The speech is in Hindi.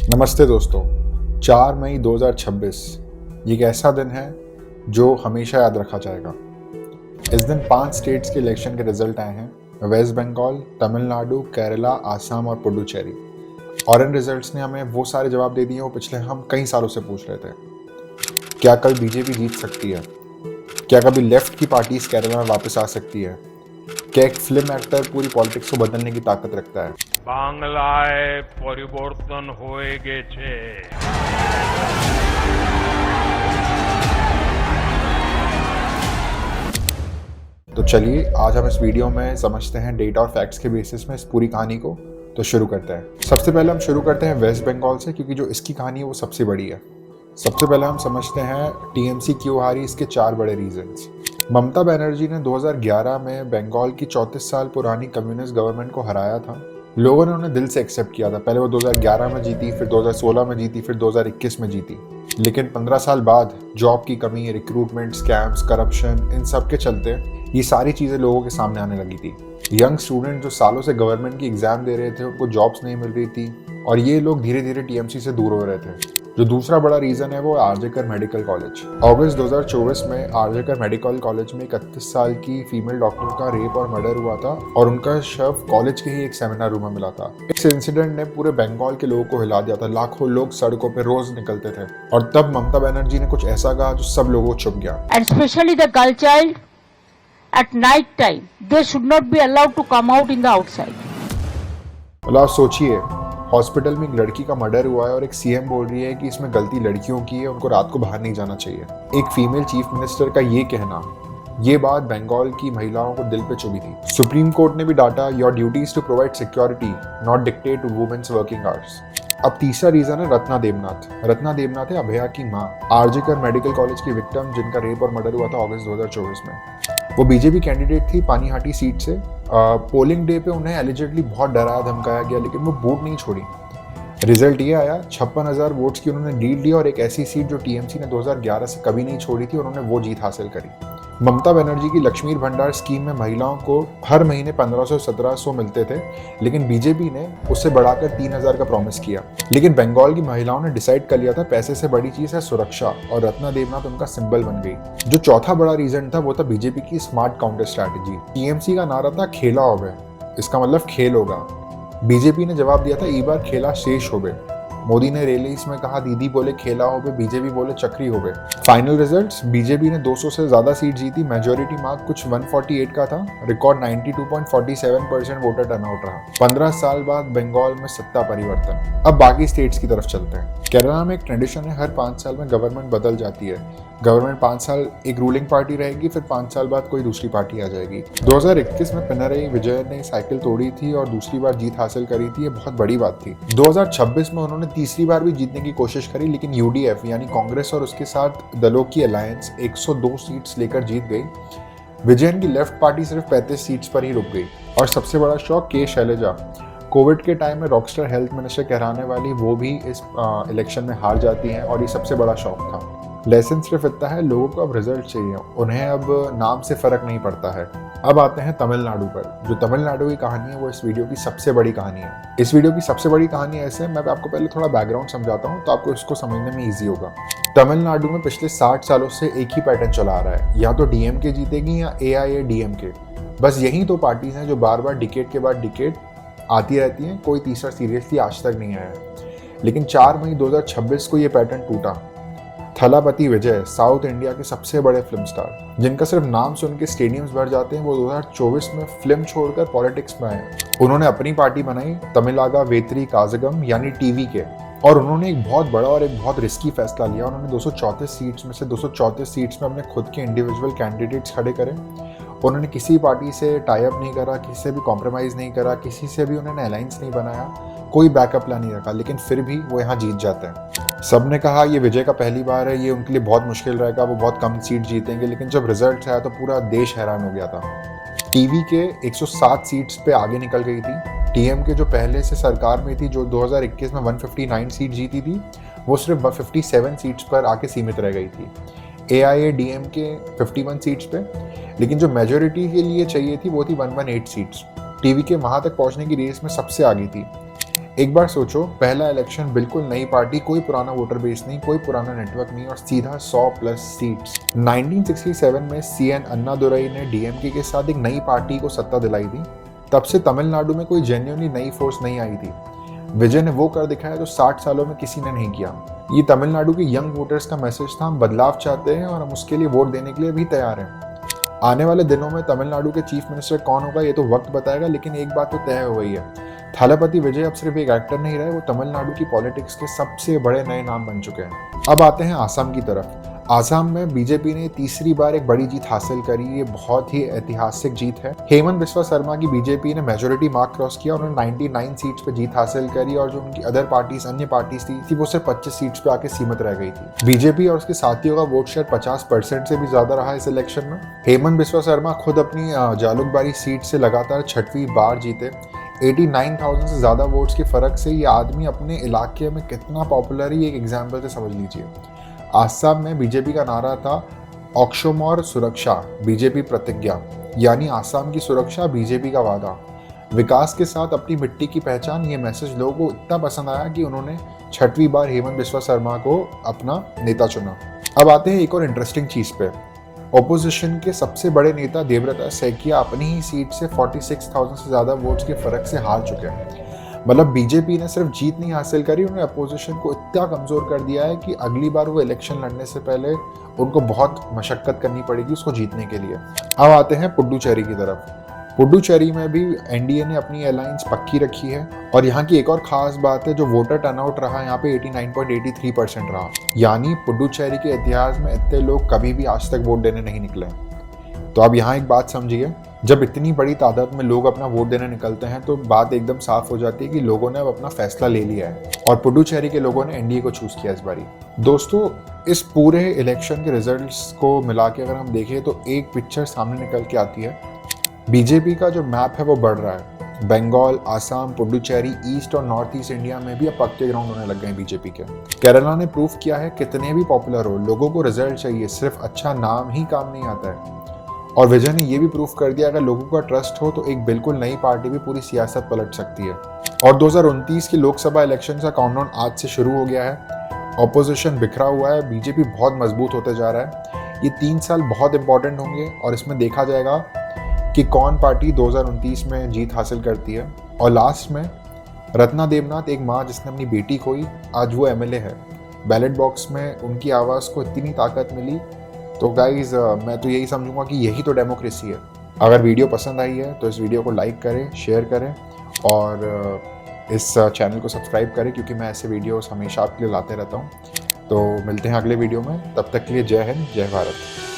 नमस्ते दोस्तों। 4 मई 2026 ये एक ऐसा दिन है जो हमेशा याद रखा जाएगा। इस दिन 5 स्टेट्स के इलेक्शन के रिजल्ट आए हैं: वेस्ट बंगाल, तमिलनाडु, केरला, आसाम और पुडुचेरी। और इन रिजल्ट्स ने हमें वो सारे जवाब दे दिए वो पिछले हम कई सालों से पूछ रहे थे। क्या कल बीजेपी जीत सकती है? क्या कभी लेफ्ट की पार्टीज केरला में वापस आ सकती है? क्या एक फिल्म एक्टर पूरी पॉलिटिक्स को बदलने की ताकत रखता है? বাংলায় পরিবর্তন হয়ে গেছে। तो चलिए आज हम इस वीडियो में समझते हैं डेटा और फैक्ट्स के बेसिस में इस पूरी कहानी को। तो शुरू करते हैं। सबसे पहले हम शुरू करते हैं वेस्ट बंगाल से, क्योंकि जो इसकी कहानी है वो सबसे बड़ी है। सबसे पहले हम समझते हैं टीएमसी क्यों हारी, इसके 4 बड़े रीजंस। ममता बनर्जी ने 2011 में बंगाल की 34 साल पुरानी कम्युनिस्ट गवर्नमेंट को हराया था। लोगों ने उन्हें दिल से एक्सेप्ट किया था। पहले वो 2011 में जीती, फिर 2016 में जीती, फिर 2021 में जीती। लेकिन 15 साल बाद जॉब की कमी, रिक्रूटमेंट स्कैम्स, करप्शन, इन सब के चलते ये सारी चीज़ें लोगों के सामने आने लगी थी। यंग स्टूडेंट जो सालों से गवर्नमेंट की एग्जाम दे रहे थे, उनको जॉब्स नहीं मिल रही थी और ये लोग धीरे धीरे टीएमसी से दूर हो रहे थे। जो दूसरा बड़ा रीज़न है वो आरजेकर मेडिकल कॉलेज। अगस्त 2024 में आरजेकर मेडिकल कॉलेज में 31 साल की फीमेल डॉक्टर का रेप और मर्डर हुआ था और उनका शव कॉलेज के ही एक सेमिनार रूम में मिला था। इस इंसिडेंट ने पूरे बंगाल के लोगों को हिला दिया था। लाखों लोग सड़कों पे रोज निकलते थे और तब ममता बनर्जी ने कुछ ऐसा कहा जो सब लोगों को चुप गया। And especially the girl child at night time, they should not be allowed to come out in the outside. मतलब आप सोचिए, हॉस्पिटल में एक लड़की का मर्डर हुआ है और एक सीएम बोल रही है कि इसमें गलती लड़कियों की है, उनको रात को बाहर नहीं जाना चाहिए। एक फीमेल चीफ मिनिस्टर का ये कहना, ये बात बंगाल की महिलाओं को दिल पे चुभी थी। सुप्रीम कोर्ट ने भी डांटा, your duties to provide security not dictate to women's working hours. अब तीसरा रीजन है रत्ना देवनाथ। रत्ना देवनाथ है अभया की माँ, आरजेकर मेडिकल कॉलेज की विक्टिम जिनका रेप और मर्डर हुआ था अगस्त 2024 में। वो बीजेपी कैंडिडेट थी पानीहाटी सीट से। पोलिंग डे पे उन्हें एलिजिडली बहुत डराया धमकाया गया, लेकिन वो वोट नहीं छोड़ी। रिजल्ट ये आया, 56,000 वोट्स की उन्होंने लीड ली और एक ऐसी सीट जो टीएमसी ने 2011 से कभी नहीं छोड़ी थी, उन्होंने वो जीत हासिल करी। ममता बनर्जी की लक्ष्मी भंडार स्कीम में महिलाओं को हर महीने 1500-1700 मिलते थे, लेकिन बीजेपी ने उससे बढ़ाकर 3,000 का प्रॉमिस किया। लेकिन बंगाल की महिलाओं ने डिसाइड कर लिया था पैसे से बड़ी चीज है सुरक्षा, और रत्ना देवनाथ उनका सिंबल बन गई। जो चौथा बड़ा रीजन था वो था बीजेपी की स्मार्ट काउंटर स्ट्रैटेजी। टीएमसी का नारा था खेला होवे, इसका मतलब खेल होगा। बीजेपी ने जवाब दिया था ई बार खेला शेष होवे। मोदी ने रैलीज में कहा दीदी बोले खेला होवे, बीजेपी बोले चक्री होवे। फाइनल रिजल्ट्स, बीजेपी ने 200 से ज्यादा सीट जीती। मेजोरिटी मार्क कुछ 148 का था। रिकॉर्ड 92.47% वोटर टर्नआउट रहा। 15 साल बाद बंगाल में सत्ता परिवर्तन। अब बाकी स्टेट्स की तरफ चलते हैं। केरला में एक ट्रेडिशन है, हर 5 साल में गवर्नमेंट बदल जाती है। गवर्नमेंट 5 साल एक रूलिंग पार्टी रहेगी, फिर 5 साल बाद कोई दूसरी पार्टी आ जाएगी। 2021 में पिनरई विजयन ने साइकिल तोड़ी थी और दूसरी बार जीत हासिल करी थी। ये बहुत बड़ी बात थी। 2026 में उन्होंने तीसरी बार भी जीतने की कोशिश करी, लेकिन यूडीएफ यानी कांग्रेस और उसके साथ दलों की अलायंस 102 सीट्स लेकर जीत गई। विजयन की लेफ्ट पार्टी सिर्फ 35 सीट्स पर ही रुक गई। और सबसे बड़ा शौक, के शैलजा, कोविड के टाइम में रॉकस्टार हेल्थ मिनिस्टर कहलाने वाली, वो भी इस इलेक्शन में हार जाती हैं और ये सबसे बड़ा शौक था। लेसन सिर्फ इतना है, लोगों को अब रिजल्ट चाहिए, उन्हें अब नाम से फर्क नहीं पड़ता है। अब आते हैं तमिलनाडु पर। जो तमिलनाडु की कहानी है वो इस वीडियो की सबसे बड़ी कहानी है। इस वीडियो की सबसे बड़ी कहानी ऐसे, मैं आपको पहले थोड़ा बैकग्राउंड समझाता हूँ तो आपको इसको समझने में ईजी होगा। तमिलनाडु में पिछले 60 सालों से एक ही पैटर्न चला आ रहा है, या तो डीएमके जीतेगी या एआईएडीएमके। बस यही दो पार्टीज हैं जो बार बार डिकेड के बाद डिकेड आती रहती हैं। कोई तीसरा सीरियसली आज तक नहीं आया। लेकिन 4 मई 2026 को ये पैटर्न टूटा। थलापति विजय, साउथ इंडिया के सबसे बड़े फिल्म स्टार, जिनका सिर्फ नाम सुन के स्टेडियम्स भर जाते हैं, वो 2024 में फिल्म छोड़कर पॉलिटिक्स में आए। उन्होंने अपनी पार्टी बनाई, तमिलागा वेत्री काजगम यानी टीवी के, और उन्होंने एक बहुत बड़ा और एक बहुत रिस्की फैसला लिया। उन्होंने 234 सीट्स में से 234 सीट्स में अपने खुद के इंडिविजुअल कैंडिडेट्स खड़े करे। उन्होंने किसी पार्टी से टाई अप नहीं करा, किसी से भी कॉम्प्रोमाइज़ नहीं करा, किसी से भी उन्होंने अलायंस नहीं बनाया, कोई बैकअप प्लान नहीं रखा, लेकिन फिर भी वो यहाँ जीत जाते हैं। सबने कहा ये विजय का पहली बार है, ये उनके लिए बहुत मुश्किल रहेगा, वो बहुत कम सीट जीतेंगे, लेकिन जब रिजल्ट आया तो पूरा देश हैरान हो गया था। टीवी के 107 सीट्स पे आगे निकल गई थी। टीएमके जो पहले से सरकार में थी, जो 2021 में 159 सीट जीती थी, वो सिर्फ 57 सीट्स पर आके सीमित रह गई थी। एआईएडीएमके 51 सीट्स पे, लेकिन जो मेजोरिटी के लिए चाहिए थी वो थी 118 सीट्स। टीवी के वहां तक पहुंचने की रेस में सबसे आगे थी। एक बार सोचो, पहला इलेक्शन, बिल्कुल नई पार्टी, कोई पुराना वोटर बेस नहीं, कोई पुराना नेटवर्क नहीं और सीधा 100+ सीट्स। 1967 में CN अन्नादुरई ने DMK के साथ एक नई पार्टी को सत्ता दिलाई थी। तब से तमिलनाडु में कोई जेन्युइनली नई फोर्स नहीं आई थी। विजय ने वो कर दिखाया जो 60 सालों में किसी ने नहीं किया। ये तमिलनाडु के यंग वोटर्स का मैसेज था, हम बदलाव चाहते हैं और हम उसके लिए वोट देने के लिए भी तैयार हैं। आने वाले दिनों में तमिलनाडु के चीफ मिनिस्टर कौन होगा ये तो वक्त बताएगा, लेकिन एक बात तो तय हो गई है, थालापति विजय अब सिर्फ एक एक्टर नहीं रहे, वो तमिलनाडु की पॉलिटिक्स के सबसे बड़े नए नाम बन चुके हैं। अब आते हैं आसाम की तरफ। आसाम में बीजेपी ने तीसरी बार एक बड़ी जीत हासिल करी। ये बहुत ही ऐतिहासिक जीत है। हेमंत बिस्वा शर्मा की बीजेपी ने मेजोरिटी मार्क क्रॉस किया, उन्होंने 99 सीट्स पे जीत हासिल करी और जो उनकी अन्य पार्टीज थी वो सिर्फ 25 सीट्स पे आके सीमित रह गई थी। बीजेपी और उसके साथियों का वोट शेयर 50% से भी ज्यादा रहा इस इलेक्शन में। हेमंत बिस्वा शर्मा खुद अपनी जालुकबारी सीट से लगातार 6वीं बार जीते। 89,000 से ज्यादा वोट्स के फर्क से ये आदमी अपने इलाके में कितना पॉपुलर है, एक एग्जाम्पल से समझ लीजिए। आसाम में बीजेपी का नारा था ऑक्शोमोर सुरक्षा बीजेपी प्रतिज्ञा, यानी आसाम की सुरक्षा बीजेपी का वादा, विकास के साथ अपनी मिट्टी की पहचान। ये मैसेज लोगों को इतना पसंद आया कि उन्होंने 6वीं बार हेमंत बिस्वा शर्मा को अपना नेता चुना। अब आते हैं एक और इंटरेस्टिंग चीज पे। ओपोजिशन के सबसे बड़े नेता देवव्रत सैकिया अपनी ही सीट से 46,000 से ज्यादा वोट्स के फर्क से हार चुके हैं। मतलब बीजेपी ने सिर्फ जीत नहीं हासिल करी, उन्होंने अपोजिशन को इतना कमजोर कर दिया है कि अगली बार वो इलेक्शन लड़ने से पहले उनको बहुत मशक्कत करनी पड़ेगी उसको जीतने के लिए। अब आते हैं पुडुचेरी की तरफ। पुडुचेरी में भी एनडीए ने अपनी अलायंस पक्की रखी है और यहाँ की एक और खास बात है, जो वोटर टर्नआउट रहा यहाँ पे 89.83% रहा, यानी पुडुचेरी के इतिहास में इतने लोग कभी भी आज तक वोट देने नहीं निकले। तो अब यहाँ एक बात समझिए, जब इतनी बड़ी तादाद में लोग अपना वोट देने निकलते हैं तो बात एकदम साफ हो जाती है कि लोगों ने अब अपना फैसला ले लिया है और पुडुचेरी के लोगों ने एनडीए को चूज किया इस बारी। दोस्तों, इस पूरे इलेक्शन के रिजल्ट्स को मिला के अगर हम देखें तो एक पिक्चर सामने निकल के आती है। बीजेपी का जो मैप है वो बढ़ रहा है। बंगाल, आसाम, पुडुचेरी, ईस्ट और नॉर्थ ईस्ट इंडिया में भी अब पक्के ग्राउंड होने लग गए हैं बीजेपी के। केरला ने प्रूफ किया है कितने भी पॉपुलर हो, लोगों को रिजल्ट चाहिए, सिर्फ अच्छा नाम ही काम नहीं आता है। और विजय ने ये भी प्रूफ कर दिया, अगर लोगों का ट्रस्ट हो तो एक बिल्कुल नई पार्टी भी पूरी सियासत पलट सकती है। और 2029 की लोकसभा इलेक्शन का काउंटडाउन आज से शुरू हो गया है। ऑपोजिशन बिखरा हुआ है, बीजेपी बहुत मजबूत होते जा रहा है। ये 3 साल बहुत इंपॉर्टेंट होंगे और इसमें देखा जाएगा कि कौन पार्टी 2029 में जीत हासिल करती है। और लास्ट में रत्ना देवनाथ, एक माँ जिसने अपनी बेटी खोई, आज वो MLA है। बैलेट बॉक्स में उनकी आवाज़ को इतनी ताकत मिली। तो गाइज, मैं तो यही समझूंगा कि यही तो डेमोक्रेसी है। अगर वीडियो पसंद आई है तो इस वीडियो को लाइक करें, शेयर करें और इस चैनल को सब्सक्राइब करें, क्योंकि मैं ऐसे वीडियोस हमेशा आपके लिए लाते रहता हूँ। तो मिलते हैं अगले वीडियो में, तब तक के लिए जय हिंद, जय भारत।